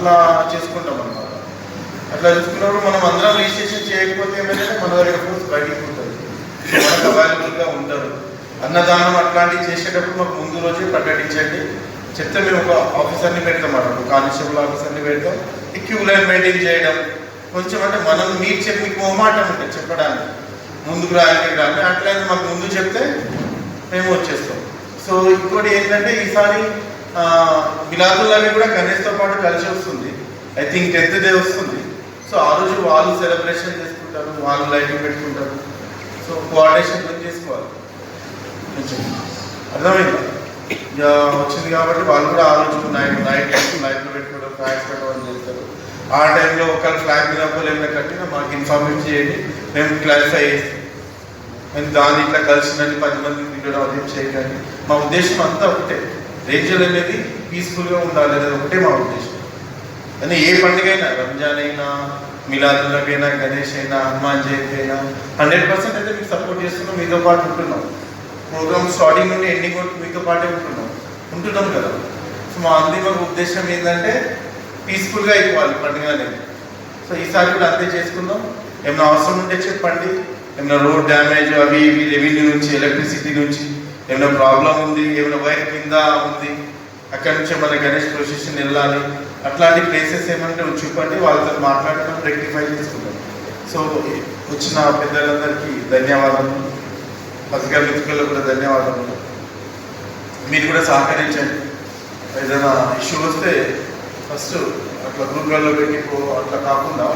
అట్లా చేసుకుంటాం అన్నమాట. అట్లా చూసుకున్నప్పుడు మనం అందరం రిజిస్ట్రేషన్ చేయకపోతే ఏమైనా మన దగ్గర ఫోర్స్ బయటికి ఉంటుంది, మనకు అవైలబుల్గా ఉంటారు. అన్నదానం అట్లాంటివి చేసేటప్పుడు మాకు ముందు రోజే ప్రకటించండి, చెప్తే మేము ఒక ఆఫీసర్ని పెడతాం అన్నమాట, కానిస్టేబుల్ ఆఫీసర్ని పెడతాం. ఈ క్యూ లైన్ మెయింటైన్ చేయడం కొంచెం అంటే మనం మీరు మీకు మొహమాటం ఉంటుంది చెప్పడానికి, ముందుకు రాయడానికి. అట్లయితే మాకు ముందు చెప్తే మేము వచ్చేస్తాం. సో ఇంకోటి ఏంటంటే ఈసారి మిలాదుల్నబీ కూడా గణేష్తో పాటు కలిసి వస్తుంది. ఐ థింక్ 10th డే వస్తుంది. సో ఆ రోజు వాళ్ళు సెలబ్రేషన్ చేసుకుంటారు, వాళ్ళు లైటింగ్ పెట్టుకుంటారు. సో కోఆర్డినేషన్ చేసుకోవాలి, కొంచెం అర్థమైందా? వచ్చింది కాబట్టి వాళ్ళు కూడా ఆ రోజు లైట్లు పెట్టుకోవడం, ఫ్లాగ్స్ పెట్టడం చేస్తారు. ఆ టైంలో ఒకవేళ ఫ్లాగ్ మీద ఏమైనా కట్టినా మాకు ఇన్ఫార్మేషన్ చేయండి, మేము క్లారిఫై చేస్తాం. మేము దాన్ని ఇట్లా కలిసిందని 10 మంది తిరగడం అదేం చేయకండి. మా ఉద్దేశం అంతా ఒకటే, రేంజల్ అనేది పీస్ఫుల్గా ఉండాలి అనేది ఒకటే మా ఉద్దేశం. కానీ ఏ పండుగ అయినా, రంజాన్ అయినా, మిలాదుల్నబీ అయినా, గణేష్ అయినా, హనుమాన్ జయంతి అయినా 100% అయితే మీకు సపోర్ట్ చేస్తున్నాం, మీతో పాటు ఉంటున్నాం. ప్రోగ్రామ్ స్టార్టింగ్ నుండి ఎండింగ్ వరకు మీతో పాటే ఉంటున్నాం కదా. సో మా అంతిమ ఉద్దేశం ఏంటంటే పీస్ఫుల్గా అయిపోవాలి పండుగ అనేది. సో ఈసారి కూడా అంతే చేసుకుందాం. ఏమైనా అవసరం ఉంటే చెప్పండి, ఏమైనా రోడ్ డ్యామేజ్ అవి ఇవి రెవెన్యూ నుంచి, ఎలక్ట్రిసిటీ నుంచి ఏమైనా ప్రాబ్లం ఉంది, ఏమైనా వైర్ కింద ఉంది, అక్కడి నుంచి మన గణేష్ ప్రొసెషన్ వెళ్ళాలి, అట్లాంటి ప్లేసెస్ ఏమంటే చూపండి, వాళ్ళతో మాట్లాడడం రెక్టిఫై చేసుకుంటాం. సో వచ్చిన పెద్దలందరికీ ధన్యవాదాలు, పత్రికా మిత్రులకు కూడా ధన్యవాదాలు. మీరు కూడా సహకరించండి. ఏదైనా ఇష్యూ వస్తే ఫస్ట్ అట్లా గ్రూప్లలో పెట్టి అట్లా కాకుండా